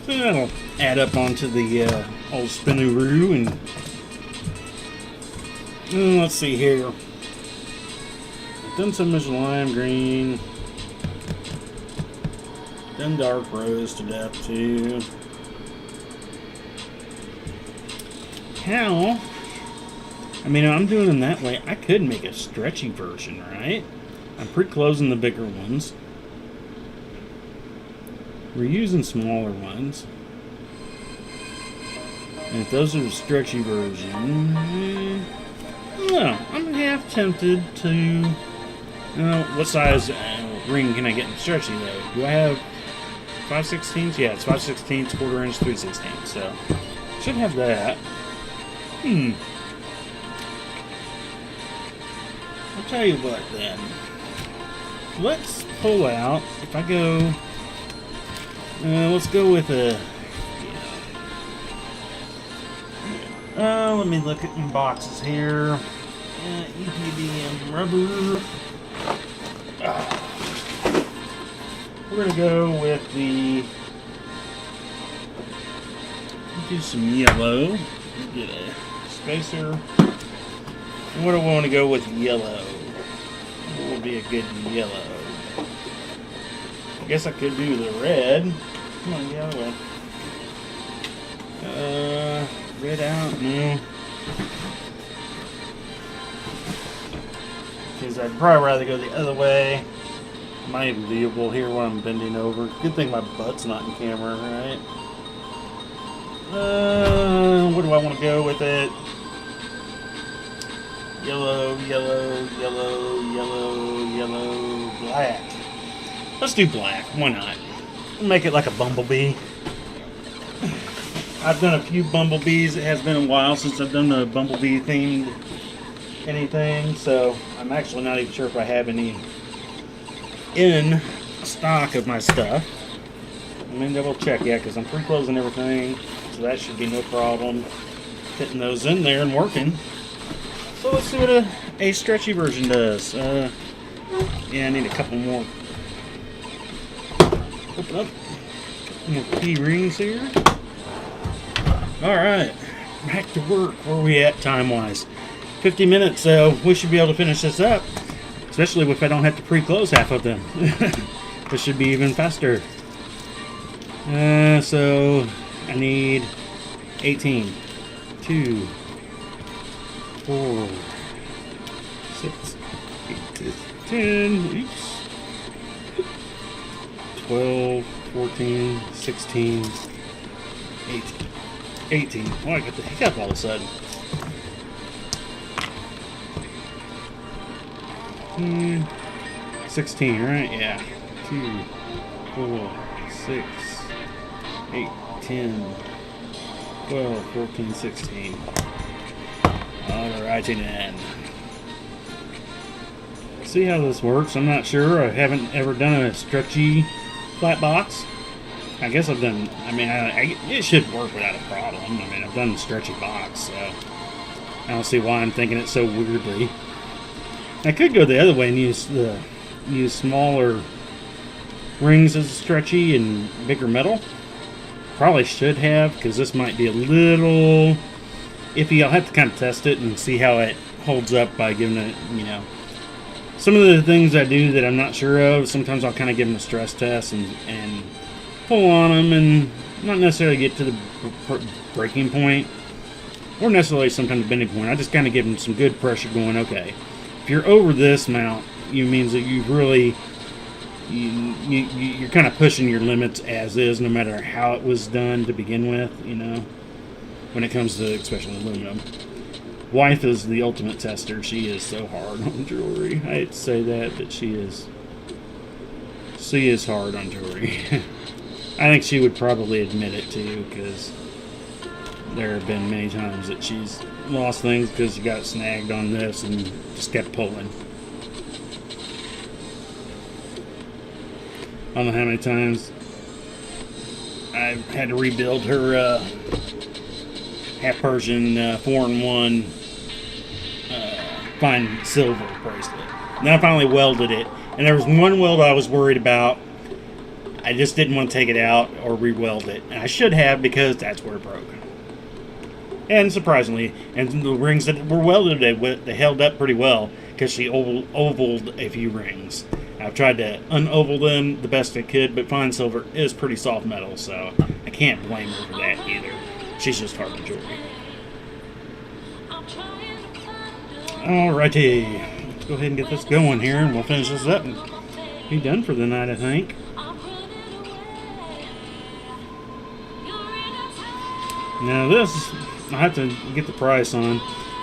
So that'll add up onto the old spinaroo. And let's see here. I've done some as lime green. Done dark rose to death too. How? I'm doing them that way. I could make a stretchy version, right? I'm pre-closing the bigger ones. We're using smaller ones. And if those are the stretchy version, I'm half tempted to. What size ring can I get in stretchy though? Do I have 5/16? Yeah, it's 5/16, 1/4 inch, 3/16. So should have that. I'll tell you what then. Let's pull out. If I go, let's go with a. Let me look at my boxes here. EPDM rubber. We're gonna go with the. Do some yellow. Get a spacer. What do I want to go with yellow? What would be a good yellow? I guess I could do the red. Come on, yellow. Red out? No. Because I'd probably rather go the other way. Might even be able to hear when I'm bending over. Good thing my butt's not in camera, right? What do I want to go with it? Yellow, yellow, yellow, yellow, yellow, black. Let's do black. Why not? Make it like a bumblebee. I've done a few bumblebees. It has been a while since I've done a bumblebee themed anything, so I'm actually not even sure if I have any in stock of my stuff. I'm gonna double check yet because I'm pre-closing everything, so that should be no problem fitting those in there and working. So let's see what a stretchy version does. Yeah, I need a couple more. Open up. Couple more key rings here. Alright, back to work. Where are we at time-wise? 50 minutes, so we should be able to finish this up. Especially if I don't have to pre-close half of them. This should be even faster. So I need 18. 2, 4, 6, 8, 10, oops. 12, 14, 16, 18. 18. Oh, I got the hiccup all of a sudden. 16, right? Yeah. 2, 4, 6, 8, 10, 12, 14, 16. Alrighty then. See how this works. I'm not sure. I haven't ever done a stretchy flat box. I guess I've done, it should work without a problem. I mean, I've done a stretchy box, so I don't see why I'm thinking it so weirdly. I could go the other way and use smaller rings as stretchy and bigger metal. Probably should have, because this might be a little iffy. I'll have to kind of test it and see how it holds up by giving it, some of the things I do that I'm not sure of. Sometimes I'll kind of give them a stress test and pull on them and not necessarily get to the breaking point or necessarily sometimes the bending point. I just kind of give them some good pressure going, okay, if you're over this amount, it means that you've really, you're kind of pushing your limits as is, no matter how it was done to begin with, when it comes to especially aluminum. Wife is the ultimate tester. She is so hard on jewelry. I hate to say that, but she is hard on jewelry. I think she would probably admit it too, because there have been many times that she's lost things because she got snagged on this and just kept pulling. I don't know how many times I've had to rebuild her half Persian 4-in-1 fine silver bracelet. And then I finally welded it, and there was one weld I was worried about. I just didn't want to take it out or re-weld it. And I should have, because that's where it broke. And surprisingly, and the rings that were welded, they held up pretty well, because she ovaled a few rings. I've tried to un-oval them the best I could, but fine silver is pretty soft metal, so I can't blame her for that either. She's just hard to jewelry. Alrighty, let's go ahead and get this going here, and we'll finish this up and be done for the night, I think. Now this, I have to get the price on.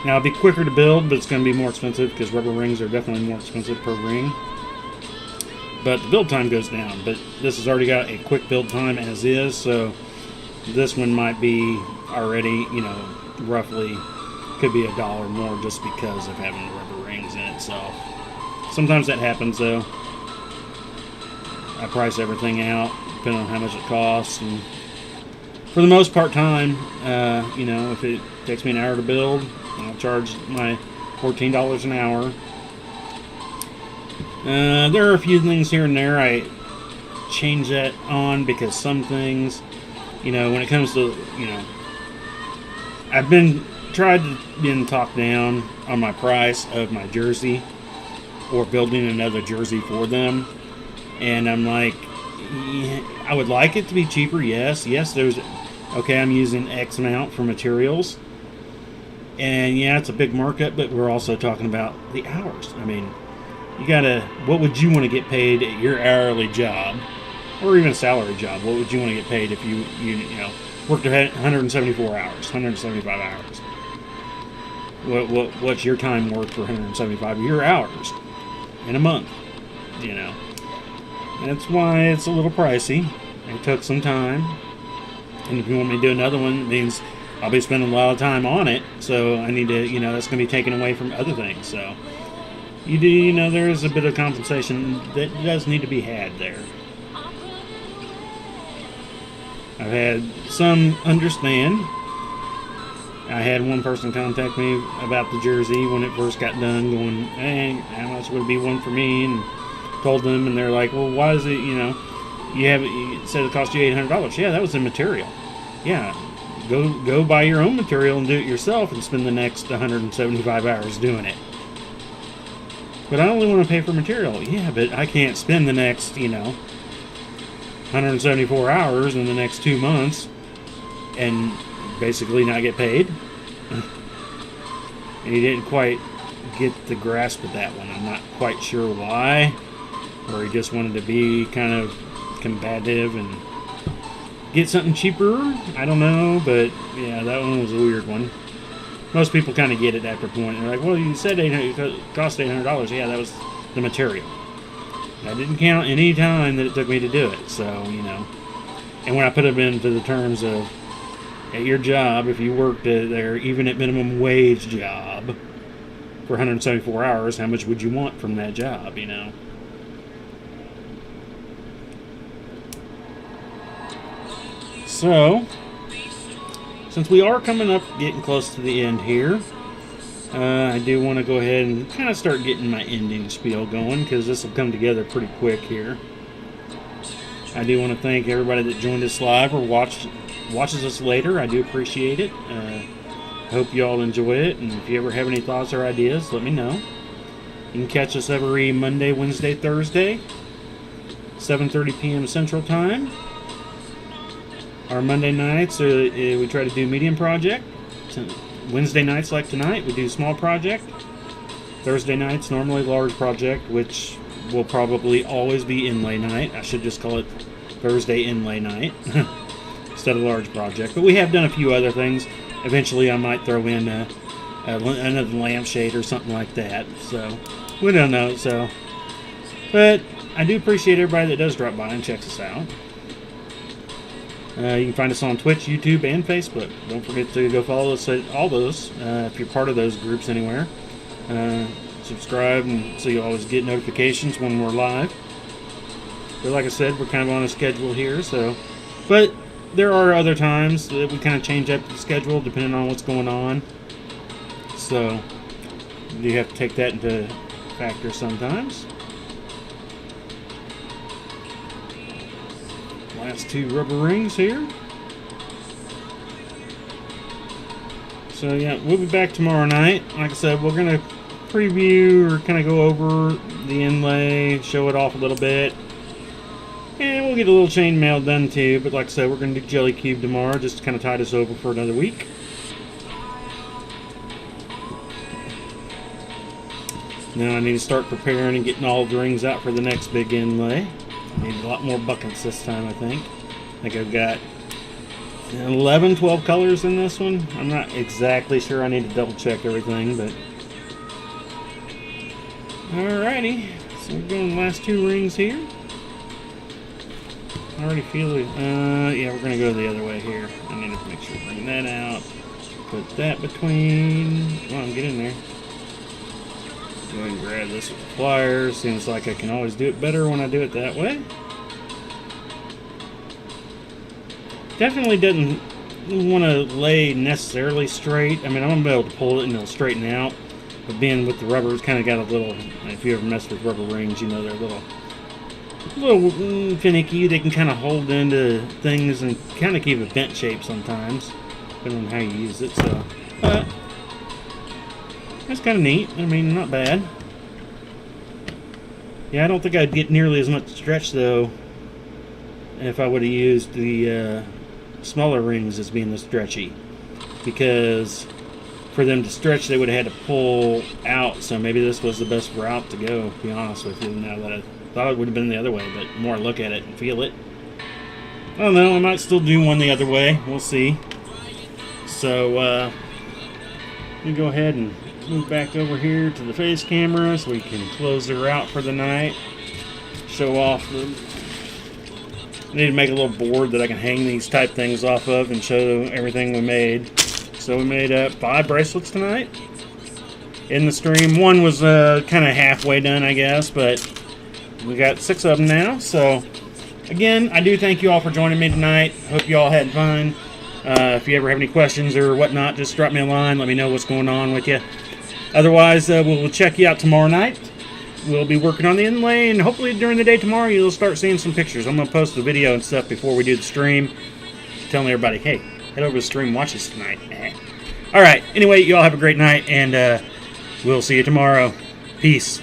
Now it'll be quicker to build, but it's going to be more expensive because rubber rings are definitely more expensive per ring. But the build time goes down. But this has already got a quick build time as is, so this one might be already, roughly could be $1 more just because of having the rubber rings in itself. Sometimes that happens though. I price everything out depending on how much it costs, and for the most part time, if it takes me an hour to build, I'll charge my $14 an hour. There are a few things here and there I change that on, because some things, when it comes to, I've been tried to then talk down on my price of my jersey or building another jersey for them. And I'm like, yeah, I would like it to be cheaper, yes. There's, okay, I'm using X amount for materials. And yeah, it's a big markup, but we're also talking about the hours. I mean, you gotta, what would you want to get paid at your hourly job? Or even a salary job? What would you want to get paid if you worked 174 hours, 175 hours? What's your time worth for 175 of your hours in a month? That's why it's a little pricey. It took some time. And if you want me to do another one, it means I'll be spending a lot of time on it. So I need to, that's going to be taken away from other things. So there is a bit of compensation that does need to be had there. I've had some understand. I had one person contact me about the jersey when it first got done, going, hey, how much would it be one for me? And told them, and they're like, well, why is it, you said it cost you $800. Yeah, that was the material. Yeah, go buy your own material and do it yourself and spend the next 175 hours doing it. But I only want to pay for material. Yeah, but I can't spend the next, 174 hours in the next 2 months and basically not get paid. And he didn't quite get the grasp of that one. I'm not quite sure why, or he just wanted to be kind of combative and get something cheaper. I don't know, but yeah, that one was a weird one. Most people kind of get it after a point. They're like, well, you said it cost $800. Yeah, that was the material. I didn't count any time that it took me to do it, so, And when I put them into the terms of, at your job, if you worked there, even at minimum wage job, for 174 hours, how much would you want from that job, So, since we are coming up, getting close to the end here, I do want to go ahead and kind of start getting my ending spiel going, because this will come together pretty quick here. I do want to thank everybody that joined us live or watches us later. I do appreciate it. Hope you all enjoy it, and if you ever have any thoughts or ideas, let me know. You can catch us every Monday, Wednesday, Thursday, 7:30 p.m. Central Time. Our Monday nights, we try to do medium project. Wednesday nights, like tonight, we do small project. Thursday nights, normally large project, which will probably always be inlay night. I should just call it Thursday inlay night instead of large project. But we have done a few other things. Eventually, I might throw in another lampshade or something like that. So, we don't know. So, but I do appreciate everybody that does drop by and checks us out. You can find us on Twitch, YouTube, and Facebook. Don't forget to go follow us at all those, if you're part of those groups anywhere. Subscribe, and so you always get notifications when we're live. But like I said, we're kind of on a schedule here, but there are other times that we kind of change up the schedule depending on what's going on. So you have to take that into factor sometimes. Last 2 rubber rings here. So yeah, we'll be back tomorrow night. Like I said, we're going to preview or kind of go over the inlay, show it off a little bit. And we'll get a little chainmail done too, but like I said, we're going to do Jelly Cube tomorrow just to kind of tide us over for another week. Now I need to start preparing and getting all the rings out for the next big inlay. I need a lot more buckets this time, I think. I've got 11, 12 colors in this one. I'm not exactly sure. I need to double check everything, but alrighty. So we're doing the last 2 rings here. I already feel it. Yeah, we're gonna go the other way here. I need to make sure to bring that out. Put that between. Come on, get in there. Go ahead and grab this with the pliers. Seems like I can always do it better when I do it that way. Definitely doesn't want to lay necessarily straight. I mean, I'm going to be able to pull it and it'll straighten out. But being with the rubber, it's kind of got a little, if you ever mess with rubber rings, you know they're a little finicky. They can kind of hold into things and kind of keep a bent shape sometimes, depending on how you use it. So, That's kind of neat. I mean, not bad. Yeah, I don't think I'd get nearly as much stretch, though, if I would have used the smaller rings as being the stretchy. Because for them to stretch, they would have had to pull out. So maybe this was the best route to go, to be honest with you, now that I thought it would have been the other way. But the more I look at it and feel it, I don't know. I might still do one the other way. We'll see. So, let me go ahead and move back over here to the face camera so we can close the route for the night. Show off the... I need to make a little board that I can hang these type things off of and show everything we made. So we made 5 bracelets tonight in the stream. One was kind of halfway done, I guess, but we got 6 of them now. So, again, I do thank you all for joining me tonight. Hope you all had fun. If you ever have any questions or whatnot, just drop me a line. Let me know what's going on with you. Otherwise, we'll check you out tomorrow night. We'll be working on the inlay, and hopefully during the day tomorrow you'll start seeing some pictures. I'm going to post the video and stuff before we do the stream, telling everybody, hey, head over to the stream, watch us tonight. Alright, anyway, you all have a great night, and we'll see you tomorrow. Peace.